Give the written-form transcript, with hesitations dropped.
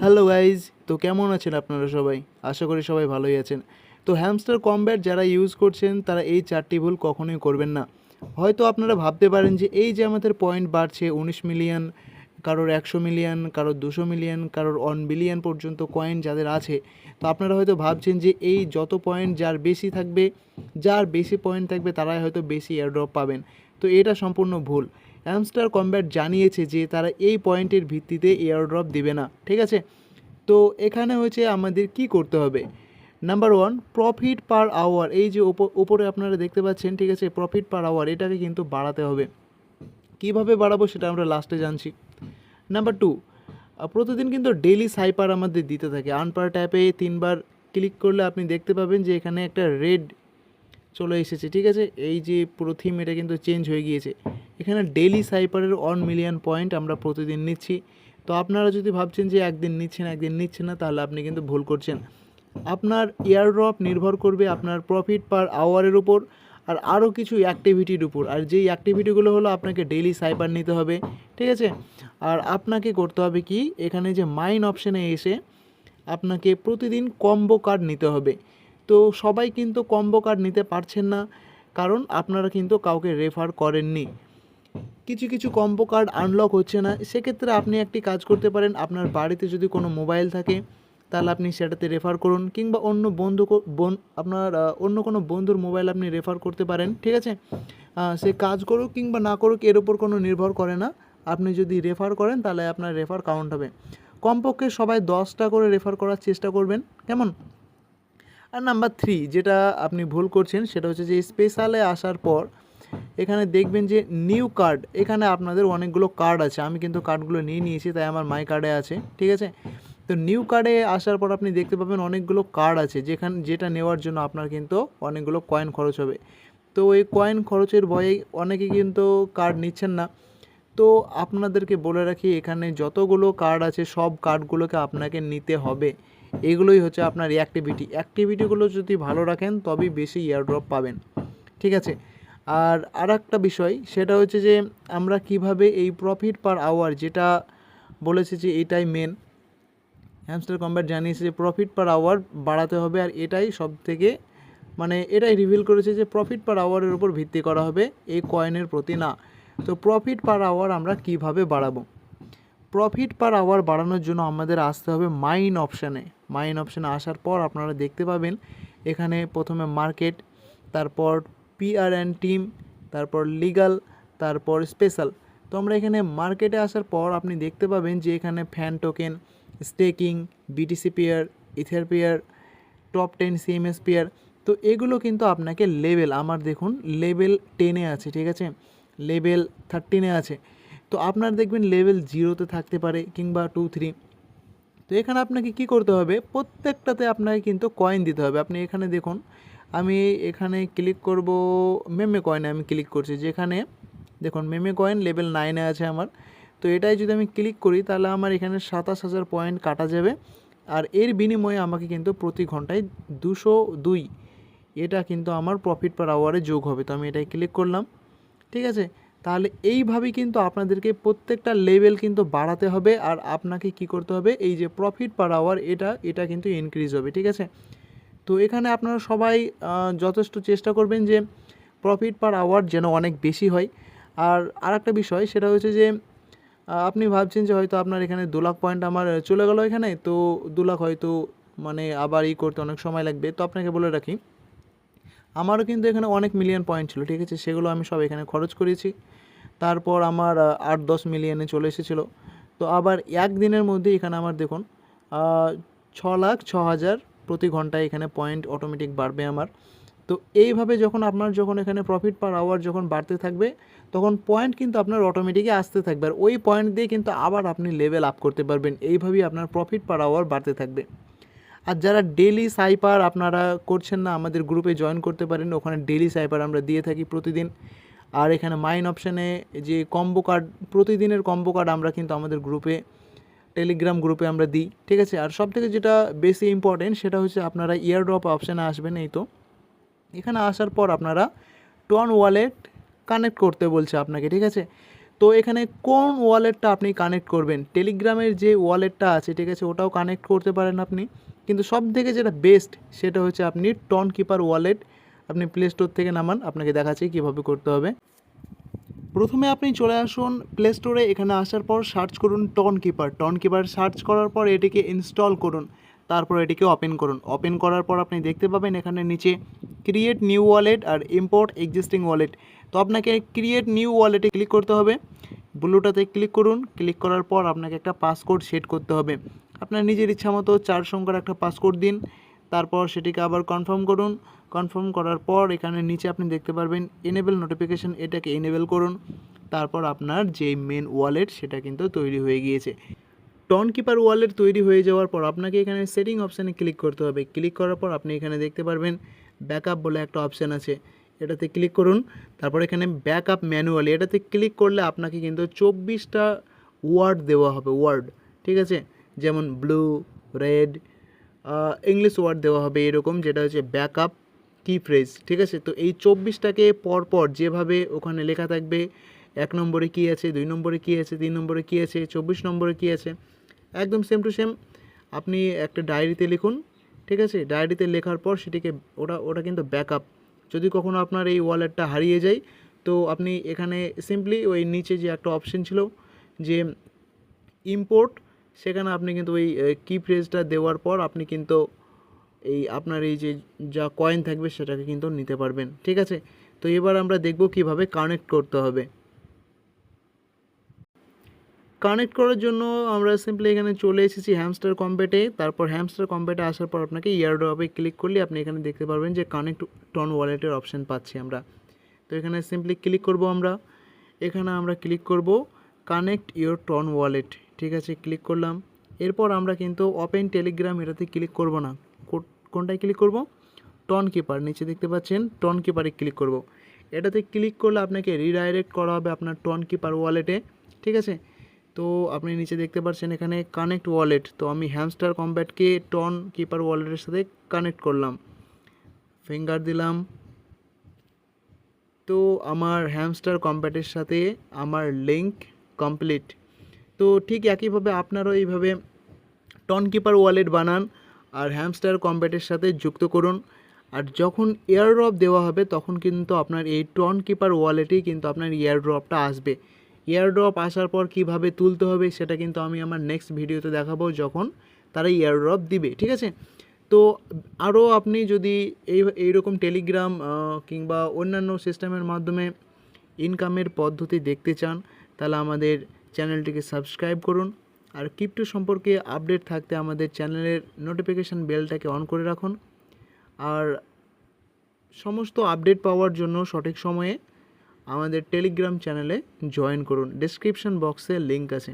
Hello guys, তো কেমন আছেন আপনারা সবাই? আশা করি সবাই ভালোই আছেন। তো হ্যামস্টার কমব্যাট যারা ইউজ করছেন তারা এই 4টি ভুল কখনোই করবেন না। হয়তো আপনারা ভাবতে পারেন যে এই যে আমাদের পয়েন্ট বাড়ছে 19 মিলিয়ন, কারোর 100 মিলিয়ন, কারোর 200 মিলিয়ন, কারোর 1 বিলিয়ন পর্যন্ত কয়েন যাদের আছে, তো আপনারা হয়তো ভাবছেন যে এই যত পয়েন্ট যার বেশি থাকবে, যার বেশি পয়েন্ট থাকবে তারাই হয়তো বেশি এয়ারড্রপ পাবেন। তো এটা সম্পূর্ণ ভুল। হ্যামস্টার কমব্যাট জানিয়েছে যে তারা এই পয়েন্টের ভিত্তিতে এয়ারড্রপ দিবে না, ঠিক আছে? তো এখানে হচ্ছে আমাদের কি করতে হবে। Number one, profit per hour, এই যে উপরে আপনারা দেখতে পাচ্ছেন, ঠিক আছে, প্রফিট পার আওয়ার এটাকে কিন্তু বাড়াতে হবে। কিভাবে বাড়াবো সেটা আমরা লাস্টে জানছি। নাম্বার টু, প্রতিদিন কিন্তু ডেইলি সাইপার আমাদের দিতে থাকে। আনপার ট্যাপে 3বার ক্লিক করলে আপনি দেখতে পাবেন যে এখানে একটা রেড চলে এসেছে, ঠিক আছে। এই যে পুরো থিম এটা কিন্তু চেঞ্জ হয়ে গিয়েছে। এখানে ডেইলি সাইপারের 1 মিলিয়ন পয়েন্ট আমরা প্রতিদিন নিচ্ছি। তো আপনারা যদি ভাবছেন যে একদিন নিচ্ছেন না, তাহলে আপনি কিন্তু ভুল করছেন। আপনার এয়ারড্রপ নির্ভর করবে আপনার প্রফিট পার আওয়ারের উপর আর আরও কিছু অ্যাক্টিভিটির উপর। আর যেই অ্যাক্টিভিটিগুলো হলো আপনাকে ডেইলি সাইপার নিতে হবে, ঠিক আছে। আর আপনাকে করতে হবে কি, এখানে যে মাইন অপশানে এসে আপনাকে প্রতিদিন কম্বো কার্ড নিতে হবে। তো সবাই কিন্তু কম্বো কার্ড নিতে পারছেন না, কারণ আপনারা কিন্তু কাউকে রেফার করেননি। কিছু কিছু কম্বো কার্ড আনলক হচ্ছে না। সেক্ষেত্রে আপনি একটি কাজ করতে পারেন, আপনার বাড়িতে যদি কোনো মোবাইল থাকে তাহলে আপনি সেটাতে রেফার করুন, কিংবা অন্য আপনার অন্য কোনো বন্ধুর মোবাইল আপনি রেফার করতে পারেন, ঠিক আছে। সে কাজ করুক কিংবা না করুক এর উপর কোনো নির্ভর করে না। আপনি যদি রেফার করেন তাহলে আপনার রেফার কাউন্ট হবে। কমপক্ষে সবাই 10টা করে রেফার করার চেষ্টা করবেন, কেমন? আর নাম্বার থ্রি, যেটা আপনি ভুল করছেন সেটা হচ্ছে যে স্পেশালে আসার পর এখানে দেখবেন যে নিউ কার্ড, এখানে আপনাদের অনেকগুলো কার্ড আছে। আমি কিন্তু কার্ডগুলো নিয়ে নিয়েছি, তাই আমার মাই কার্ডে আছে, ঠিক আছে। তো নিউ কার্ডে আসার পর আপনি দেখতে পাবেন অনেকগুলো কার্ড আছে, যেটা নেওয়ার জন্য আপনার কিন্তু অনেকগুলো কয়েন খরচ হবে। তো এই কয়েন খরচের ভয়ে অনেকে কিন্তু কার্ড নিচ্ছেন না। তো আপনাদেরকে বলে রাখি, এখানে যতগুলো কার্ড আছে সব কার্ডগুলোকে আপনাকে নিতে হবে। এগুলোই হচ্ছে আপনার অ্যাক্টিভিটিগুলো যদি ভালো রাখেন তবেই বেশি এয়ারড্রপ পাবেন, ঠিক আছে। আর একটা বিষয় সেটা হচ্ছে যে আমরা কিভাবে এই প্রফিট পার আওয়ার, যেটা বলেছে যে এটাই মেন, হ্যামস্টার কমব্যাট জানিয়েছে যে প্রফিট পার আওয়ার বাড়াতে হবে। আর এটাই সব থেকে এটাই রিভিল করেছে যে প্রফিট পার আওয়ারের উপর ভিত্তি করা হবে, এই কয়েনের প্রতি না। তো প্রফিট পার আওয়ার আমরা কিভাবে বাড়াবো? প্রফিট পার আওয়ার বাড়ানোর জন্য আমাদের আসতে হবে মাইন অপশানে আসার পর আপনারা দেখতে পাবেন এখানে প্রথমে মার্কেট, তারপর পিআর অ্যান্ড টিম, তারপর লিগাল, তারপর স্পেশাল। তো আমরা এখানে মার্কেটে আসার পর আপনি দেখতে পাবেন যে এখানে fan token, staking, BTC pair, ether pair, top 10 CMS pair. তো এগুলো কিন্তু আপনাকে লেভেল, আমার দেখুন লেভেল 10-এ আছে, ঠিক আছে, লেভেল 13-এ আছে। তো আপনার দেখবেন লেভেল 0-তে থাকতে পারে কিংবা 2-3। তো এখানে আপনাকে কি করতে হবে, প্রত্যেকটাতে আপনাকে কিন্তু কয়েন দিতে হবে। আপনি এখানে দেখুন, আমি এখানে ক্লিক করব, মেমে কয়েনে আমি ক্লিক করছি, যেখানে দেখুন মেমে কয়েন লেভেল 9-এ আছে আমার। তো এটাই যদি আমি ক্লিক করি তাহলে আমার এখানে 27,000 পয়েন্ট কাটা যাবে। আর এর বিনিময়ে আমাকে কিন্তু প্রতি ঘন্টায় 202, এটা কিন্তু আমার প্রফিট পার আওয়ারে যোগ হবে। তো আমি এটাই ক্লিক করলাম, ঠিক আছে। তাহলে এইভাবেই কিন্তু আপনাদেরকে প্রত্যেকটা লেভেল কিন্তু বাড়াতে হবে। আর আপনাকে কি করতে হবে, এই যে প্রফিট পার আওয়ার এটা কিন্তু ইনক্রিজ হবে, ঠিক আছে। তো এখানে আপনারা সবাই যথেষ্ট চেষ্টা করবেন যে প্রফিট পার আওয়ার যেন অনেক বেশি হয়। আর আরেকটা বিষয় সেটা হচ্ছে যে আপনি ভাবছেন যে হয়তো আপনার এখানে 2 লাখ পয়েন্ট আমার চলে গেল এখানে, তো 2 লাখ হয়তো আবার করতে অনেক সময় লাগবে। তো আপনাকে বলে রাখি, আমারও কিন্তু এখানে অনেক মিলিয়ন পয়েন্ট ছিল, ঠিক আছে, সেগুলো আমি সব এখানে খরচ করেছি। তারপর আমার 8-10 মিলিয়নে চলে এসেছিলো। তো আবার একদিনের মধ্যে এখানে আমার দেখুন 6,06,000 প্রতি ঘন্টায় এখানে পয়েন্ট অটোমেটিক বাড়বে আমার। তো এইভাবে যখন এখানে প্রফিট পার আওয়ার যখন বাড়তে থাকবে, তখন পয়েন্ট কিন্তু আপনার অটোমেটিকই আসতে থাকবে। আর ওই পয়েন্ট দিয়ে কিন্তু আবার আপনি লেভেল আপ করতে পারবেন। এইভাবেই আপনার প্রফিট পার আওয়ার বাড়তে থাকবে। আর যারা ডেলি সাইপার আপনারা করছেন না, আমাদের গ্রুপে জয়েন করতে পারেন, ওখানে ডেলি সাইপার আমরা দিয়ে থাকি প্রতিদিন। আর এখানে মাইন অপশানে যে কম্বো কার্ড, প্রতিদিনের কম্বো কার্ড আমরা কিন্তু আমাদের গ্রুপে, টেলিগ্রাম গ্রুপে আমরা দিই, ঠিক আছে। আর সবথেকে যেটা বেশি ইম্পর্টেন্ট সেটা হচ্ছে আপনারা ইয়ারড্রপ অপশানে আসবেন। এই তো এখানে আসার পর আপনারা টন ওয়ালেট কানেক্ট করতে বলছে আপনাকে, ঠিক আছে। তো এখানে কোন ওয়ালেটটা আপনি কানেক্ট করবেন, টেলিগ্রামের যে ওয়ালেটটা আছে ঠিক আছে ওটাও কানেক্ট করতে পারেন আপনি, কিন্তু সব থেকে যেটা বেস্ট সেটা হচ্ছে আপনি টন কিপার ওয়ালেট আপনি প্লে স্টোর থেকে নামান, আপনাকে দেখাচ্ছি কীভাবে করতে হবে। প্রথমে আপনি চলে আসুন প্লে স্টোরে, এখানে আসার পর সার্চ করুন টন কিপার সার্চ করার পর এটিকে ইনস্টল করুন, তারপর এটিকে ওপেন করুন। ওপেন করার পর আপনি দেখতে পাবেন এখানে নিচে ক্রিয়েট নিউ ওয়ালেট আর ইম্পোর্ট এক্সিস্টিং ওয়ালেট। তো আপনাকে ক্রিয়েট নিউ ওয়ালেটে ক্লিক করতে হবে, ব্লুটাতে ক্লিক করুন। ক্লিক করার পর আপনাকে একটা পাসকোড সেট করতে হবে, আপনার নিজের ইচ্ছা মতো 4 সংখ্যার একটা পাসকোড দিন, তারপর সেটিকে আবার কনফার্ম করুন। কনফার্ম করার পর এখানে নিচে আপনি দেখতে পারবেন এনেবল নোটিফিকেশান, এটাকে এনেবল করুন। তারপর আপনার যে মেন ওয়ালেট সেটা কিন্তু তৈরি হয়ে গিয়েছে। টন কিপার ওয়ালেট তৈরি হয়ে যাওয়ার পর আপনাকে এখানে সেটিং অপশানে ক্লিক করতে হবে। ক্লিক করার পর আপনি এখানে দেখতে পারবেন ব্যাকআপ বলে একটা অপশান আছে, এটাতে ক্লিক করুন। তারপর এখানে ব্যাকআপ ম্যানুয়ালি, এটাতে ক্লিক করলে আপনাকে কিন্তু 24টা ওয়ার্ড দেওয়া হবে, ওয়ার্ড ঠিক আছে, যেমন ব্লু, রেড, ইংলিশ ওয়ার্ড দেওয়া হবে এরকম, যেটা হচ্ছে ব্যাকআপ কি ফ্রেজ ঠিক আছে। তো এই 24টাকে পরপর যেভাবে ওখানে লেখা থাকবে 1 নম্বরে কী আছে, 2 নম্বরে কী আছে, 3 নম্বরে কী আছে, 24 নম্বরে কী আছে, একদম সেম টু সেম আপনি একটা ডায়েরিতে লিখুন ঠিক আছে। ডায়েরিতে লেখার পর সেটিকে ওটা কিন্তু ব্যাকআপ, যদি কখনো আপনার এই ওয়ালেটটা হারিয়ে যায় তো আপনি এখানে সিম্পলি ওই নিচে যে একটা অপশন ছিল যে ইম্পোর্ট, সেখানে আপনি কিন্তু ওই কি ফ্রেজটা দেওয়ার পর আপনি কিন্তু এই আপনার এই যে যা কয়েন থাকবে সেটাকে কিন্তু নিতে পারবেন ঠিক আছে। তো এবার আমরা দেখব কিভাবে কানেক্ট করতে হবে। কানেক্ট করার জন্য আমরা সিম্পলি এখানে চলে এসেছি হ্যামস্টার কম্ব্যাটে। তারপর হ্যামস্টার কম্ব্যাটে আসার পর আপনাকে ইয়ারড্রপে ক্লিক করলে আপনি এখানে দেখতে পারবেন যে কানেক্ট টন ওয়ালেটের অপশান পাচ্ছি আমরা। তো এখানে সিম্পলি ক্লিক করব আমরা, এখানে আমরা ক্লিক করব কানেক্ট ইওর টন ওয়ালেট ঠিক আছে, ক্লিক করলাম। এরপর আমরা কিন্তু ওপেন টেলিগ্রাম এটাতে ক্লিক করব না, কোনটায় ক্লিক করব, টন কিপার, নিচে দেখতে পাচ্ছেন টন কিপারে ক্লিক করব। এটাতে ক্লিক করলে আপনাকে রিডাইরেক্ট করা হবে আপনার টন কিপার ওয়ালেটে ঠিক আছে। তো আপনি নিচে দেখতে পাচ্ছেন এখানে কানেক্ট ওয়ালেট, তো আমি হ্যামস্টার কম্ব্যাটকে টন কিপার ওয়ালেটের সাথে কানেক্ট করলাম, ফিঙ্গার দিলাম। তো আমার হ্যামস্টার কম্ব্যাটের সাথে আমার লিঙ্ক কমপ্লিট। তো ঠিক একইভাবে আপনারাও এইভাবে টন কিপার ওয়ালেট বানান আর হ্যামস্টার কম্ব্যাটের সাথে যুক্ত করুন। আর যখন এয়ারড্রপ দেওয়া হবে তখন কিন্তু আপনার এই টন কিপার ওয়ালেটেই কিন্তু আপনার এয়ারড্রপটা আসবে। এয়ারড্রপ আসার পর কিভাবে তুলতে হবে সেটা কিন্তু আমি আমার নেক্সট ভিডিওতে দেখাবো, যখন তারা এয়ারড্রপ দিবে ঠিক আছে। তো আরও আপনি যদি এইরকম টেলিগ্রাম কিংবা অন্যান্য সিস্টেমের মাধ্যমে ইনকামের পদ্ধতি দেখতে চান তাহলে আমাদের চ্যানেলটিকে সাবস্ক্রাইব করুন। আর ক্রিপ্টো সম্পর্কে আপডেট থাকতে আমাদের চ্যানেলের নোটিফিকেশান বেলটাকে অন করে রাখুন। আর সমস্ত আপডেট পাওয়ার জন্য সঠিক সময়ে আমাদের টেলিগ্রাম চ্যানেলে জয়েন করুন, ডেসক্রিপশন বক্সে লিঙ্ক আছে।